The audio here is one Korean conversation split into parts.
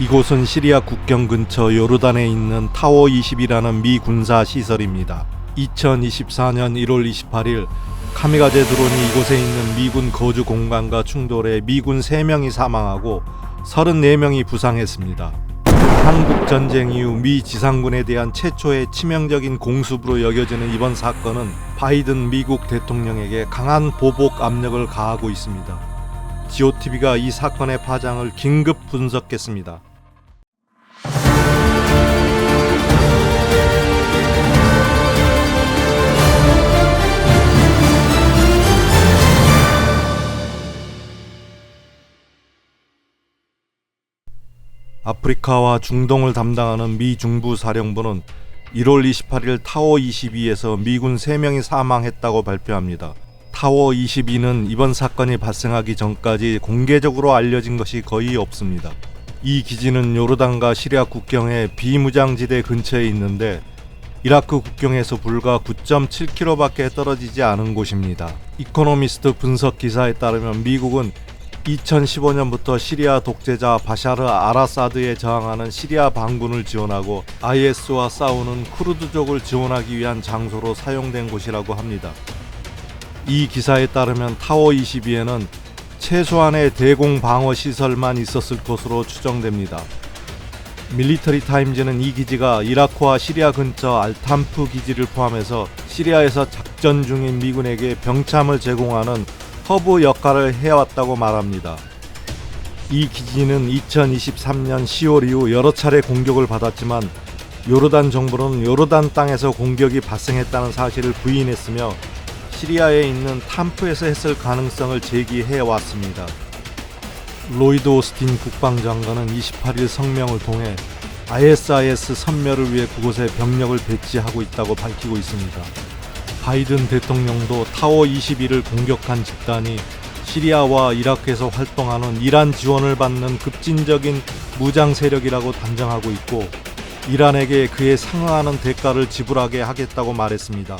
이곳은 시리아 국경 근처 요르단에 있는 타워 20이라는 미 군사 시설입니다. 2024년 1월 28일 카미가제 드론이 이곳에 있는 미군 거주 공간과 충돌해 미군 3명이 사망하고 34명이 부상했습니다. 한국 전쟁 이후 미 지상군에 대한 최초의 치명적인 공습으로 여겨지는 이번 사건은 바이든 미국 대통령에게 강한 보복 압력을 가하고 있습니다. GOTV가 이 사건의 파장을 긴급 분석했습니다. 아프리카와 중동을 담당하는 미 중부사령부는 1월 28일 타워 22에서 미군 3명이 사망했다고 발표합니다. 타워 22는 이번 사건이 발생하기 전까지 공개적으로 알려진 것이 거의 없습니다. 이 기지는 요르단과 시리아 국경의 비무장지대 근처에 있는데 이라크 국경에서 불과 9.7km밖에 떨어지지 않은 곳입니다. 이코노미스트 분석 기사에 따르면 미국은 2015년부터 시리아 독재자 바샤르 알아사드에 저항하는 시리아 반군을 지원하고 IS와 싸우는 쿠르드족을 지원하기 위한 장소로 사용된 곳이라고 합니다. 이 기사에 따르면 타워 22에는 최소한의 대공 방어 시설만 있었을 것으로 추정됩니다. 밀리터리 타임즈는 이 기지가 이라크와 시리아 근처 알탐프 기지를 포함해서 시리아에서 작전 중인 미군에게 병참을 제공하는 허브 역할을 해왔다고 말합니다. 이 기지는 2023년 10월 이후 여러 차례 공격을 받았지만 요르단 정부는 요르단 땅에서 공격이 발생했다는 사실을 부인했으며 시리아에 있는 탐프에서 했을 가능성을 제기해왔습니다. 로이드 오스틴 국방장관은 28일 성명을 통해 ISIS 섬멸을 위해 그곳에 병력을 배치하고 있다고 밝히고 있습니다. 바이든 대통령도 타워 21을 공격한 집단이 시리아와 이라크에서 활동하는 이란 지원을 받는 급진적인 무장 세력이라고 단정하고 있고 이란에게 그에 상응하는 대가를 지불하게 하겠다고 말했습니다.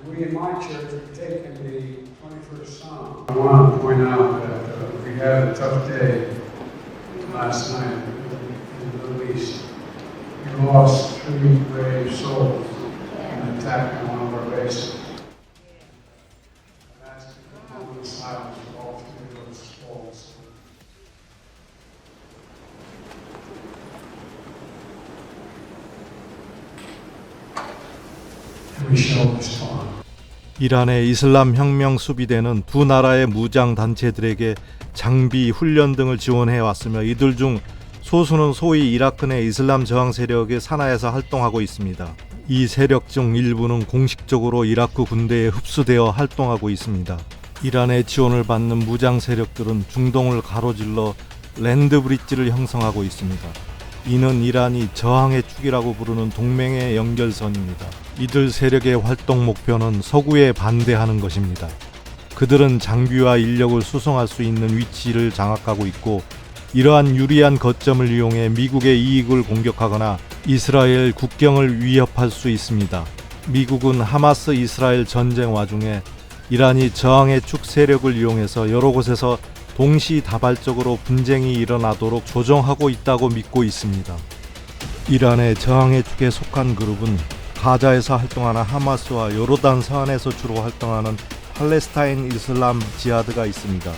We in my church have taken the 21st Psalm. I want to point out that we had a tough day last night in the Middle East. We lost 3 brave souls in an attack on one of our bases. And that's the moment of silence of all 3 of those souls. And we shall respond. 이란의 이슬람 혁명 수비대는 두 나라의 무장 단체들에게 장비, 훈련 등을 지원해 왔으며 이들 중 소수는 소위 이라크 내 이슬람 저항 세력의 산하에서 활동하고 있습니다. 이 세력 중 일부는 공식적으로 이라크 군대에 흡수되어 활동하고 있습니다. 이란의 지원을 받는 무장 세력들은 중동을 가로질러 랜드 브릿지를 형성하고 있습니다. 이는 이란이 저항의 축이라고 부르는 동맹의 연결선입니다. 이들 세력의 활동 목표는 서구에 반대하는 것입니다. 그들은 장비와 인력을 수송할 수 있는 위치를 장악하고 있고 이러한 유리한 거점을 이용해 미국의 이익을 공격하거나 이스라엘 국경을 위협할 수 있습니다. 미국은 하마스 이스라엘 전쟁 와중에 이란이 저항의 축 세력을 이용해서 여러 곳에서 동시다발적으로 분쟁이 일어나도록 조정하고 있다고 믿고 있습니다. 이란의 저항의 축에 속한 그룹은 가자에서 활동하는 하마스와 요르단 서안에서 주로 활동하는 팔레스타인 이슬람 지하드가 있습니다.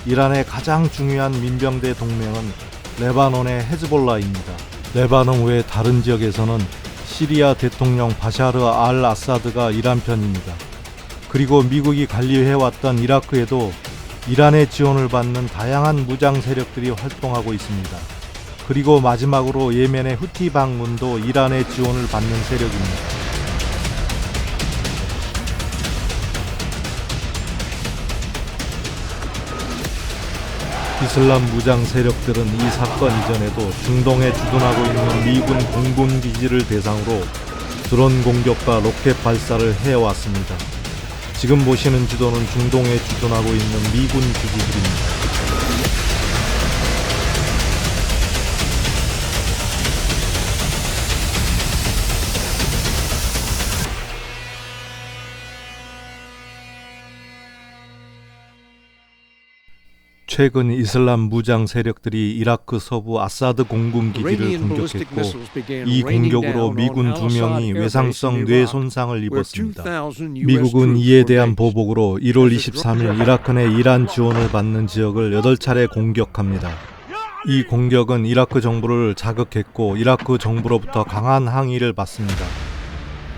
이란의 가장 중요한 민병대 동맹은 레바논의 헤즈볼라입니다. 레바논 외 다른 지역에서는 시리아 대통령 바샤르 알 아사드가 이란 편입니다. 그리고 미국이 관리해왔던 이라크에도 이란의 지원을 받는 다양한 무장 세력들이 활동하고 있습니다. 그리고 마지막으로 예멘의 후티 반군도 이란의 지원을 받는 세력입니다. 이슬람 무장 세력들은 이 사건 이전에도 중동에 주둔하고 있는 미군 공군 기지를 대상으로 드론 공격과 로켓 발사를 해왔습니다. 지금 보시는 지도는 중동에 주둔하고 있는 미군 기지들입니다. 최근 이슬람 무장 세력들이 이라크 서부 아사드 공군 기지를 공격했고 이 공격으로 미군 2명이 외상성 뇌 손상을 입었습니다. 미국은 이에 대한 보복으로 1월 23일 이라크 내 이란 지원을 받는 지역을 8차례 공격합니다. 이 공격은 이라크 정부를 자극했고 이라크 정부로부터 강한 항의를 받습니다.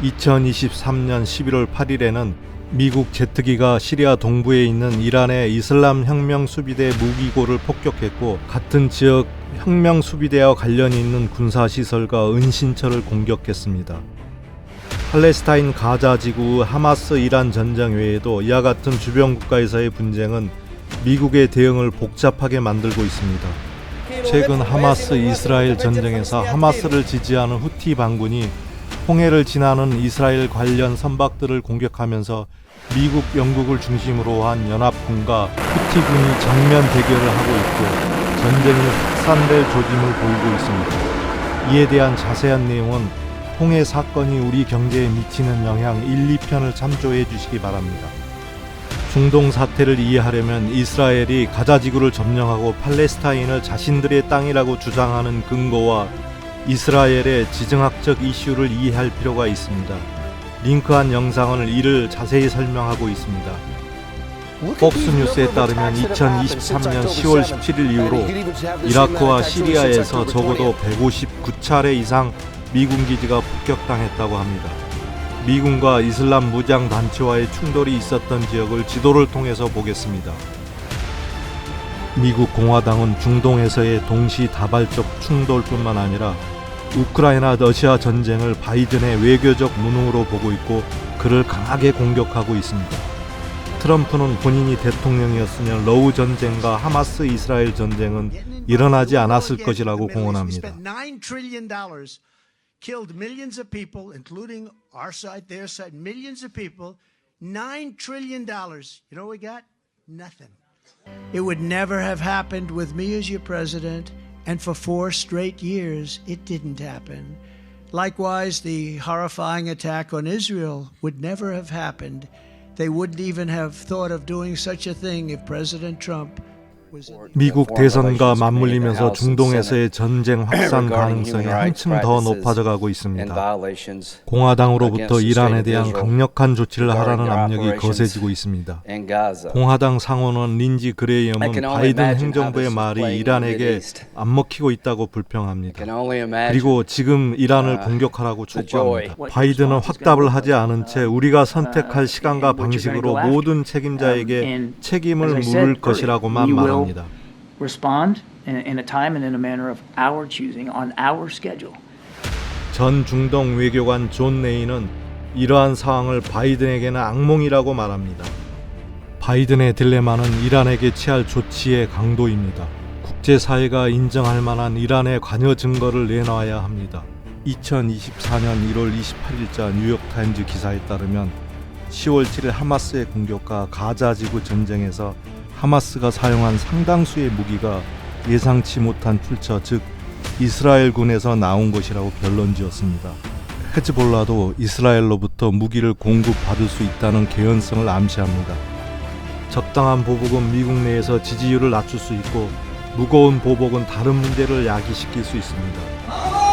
2023년 11월 8일에는 미국 제트기가 시리아 동부에 있는 이란의 이슬람 혁명 수비대 무기고를 폭격했고 같은 지역 혁명 수비대와 관련이 있는 군사시설과 은신처를 공격했습니다. 팔레스타인 가자 지구 하마스 이란 전쟁 외에도 이와 같은 주변 국가에서의 분쟁은 미국의 대응을 복잡하게 만들고 있습니다. 최근 하마스 이스라엘 전쟁에서 하마스를 지지하는 후티 반군이 홍해를 지나는 이스라엘 관련 선박들을 공격하면서 미국, 영국을 중심으로 한 연합군과 후티군이 정면 대결을 하고 있고 전쟁이 확산될 조짐을 보이고 있습니다. 이에 대한 자세한 내용은 홍해 사건이 우리 경제에 미치는 영향 1, 2편을 참조해 주시기 바랍니다. 중동 사태를 이해하려면 이스라엘이 가자 지구를 점령하고 팔레스타인을 자신들의 땅이라고 주장하는 근거와 이스라엘의 지정학적 이슈를 이해할 필요가 있습니다. 링크한 영상을 이를 자세히 설명하고 있습니다. 폭스뉴스에 따르면 2023년 10월 17일 이후로 이라크와 시리아에서 적어도 159차례 이상 미군 기지가 폭격당했다고 합니다. 미군과 이슬람 무장 단체와의 충돌이 있었던 지역을 지도를 통해서 보겠습니다. 미국 공화당은 중동에서의 동시다발적 충돌뿐만 아니라 우크라이나 러시아 전쟁을 바이든의 외교적 무능으로 보고 있고 그를 강하게 공격하고 있습니다. 트럼프는 본인이 대통령이었으면 러우 전쟁과 하마스 이스라엘 전쟁은 일어나지 않았을 것이라고 공언합니다. Killed millions of people, including our side, their side, millions of people. $9 trillion. You know what we got? Nothing. It would never have happened with me as your president, and for 4 straight years, it didn't happen. Likewise, the horrifying attack on Israel would never have happened. They wouldn't even have thought of doing such a thing if President Trump 미국 대선과 맞물리면서 중동에서의 전쟁 확산 가능성이 한층 더 높아져 가고 있습니다. 공화당으로부터 이란에 대한 강력한 조치를 하라는 압력이 거세지고 있습니다. 공화당 상원원 린지 그레이엄은 바이든 행정부의 말이 이란에게 안 먹히고 있다고 불평합니다. 그리고 지금 이란을 공격하라고 촉구합니다. 바이든은 확답을 하지 않은 채 우리가 선택할 시간과 방식으로 모든 책임자에게 책임을 물을 것이라고만 말합니다. Respond in a time and in a manner of our choosing on our schedule. 전 중동 외교관 존 레이는 이러한 상황을 바이든에게는 악몽이라고 말합니다. 바이든의 딜레마는 이란에게 취할 조치의 강도입니다. 국제사회가 인정할 만한 이란의 관여 증거를 내놔야 합니다. 2024년 1월 28일자 뉴욕타임즈 기사에 따르면 10월 7일 하마스의 공격과 가자지구 전쟁에서 하마스가 사용한 상당수의 무기가 예상치 못한 출처, 즉 이스라엘군에서 나온 것이라고 결론지었습니다. 헤즈볼라도 이스라엘로부터 무기를 공급받을 수 있다는 개연성을 암시합니다. 적당한 보복은 미국 내에서 지지율을 낮출 수 있고 무거운 보복은 다른 문제를 야기시킬 수 있습니다.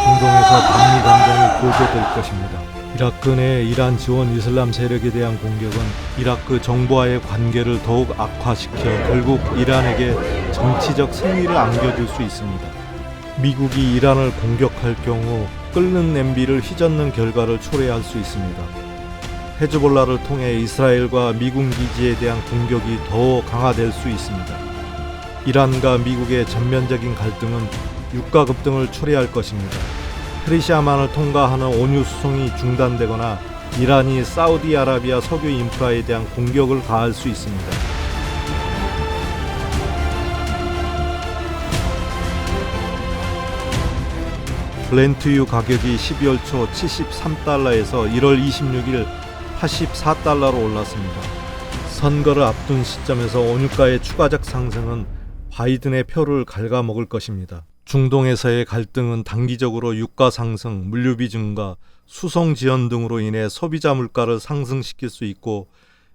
중동에서 반미 감정이 고조될 것입니다. 이라크 내 이란 지원 이슬람 세력에 대한 공격은 이라크 정부와의 관계를 더욱 악화시켜 결국 이란에게 정치적 승리를 안겨줄 수 있습니다. 미국이 이란을 공격할 경우 끓는 냄비를 휘젓는 결과를 초래할 수 있습니다. 헤즈볼라를 통해 이스라엘과 미군 기지에 대한 공격이 더 강화될 수 있습니다. 이란과 미국의 전면적인 갈등은 유가 급등을 초래할 것입니다. 페르시아만을 통과하는 원유 수송이 중단되거나 이란이 사우디아라비아 석유 인프라에 대한 공격을 가할 수 있습니다. 브렌트유 가격이 12월 초 73달러에서 1월 26일 84달러로 올랐습니다. 선거를 앞둔 시점에서 원유가의 추가적 상승은 바이든의 표를 갉아먹을 것입니다. 중동에서의 갈등은 단기적으로 유가 상승, 물류비 증가, 수송 지연 등으로 인해 소비자 물가를 상승시킬 수 있고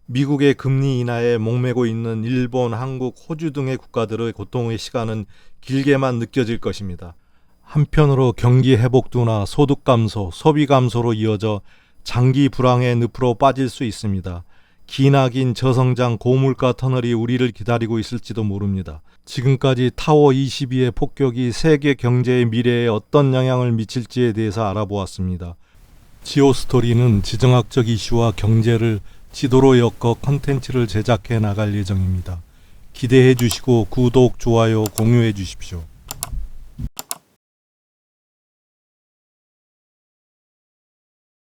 미국의 금리 인하에 목매고 있는 일본, 한국, 호주 등의 국가들의 고통의 시간은 길게만 느껴질 것입니다. 한편으로 경기 회복도나 소득 감소, 소비 감소로 이어져 장기 불황의 늪으로 빠질 수 있습니다. 기나긴 저성장 고물가 터널이 우리를 기다리고 있을지도 모릅니다. 지금까지 타워 22의 폭격이 세계 경제의 미래에 어떤 영향을 미칠지에 대해서 알아보았습니다. 지오스토리는 지정학적 이슈와 경제를 지도로 엮어 컨텐츠를 제작해 나갈 예정입니다. 기대해 주시고 구독, 좋아요, 공유해 주십시오.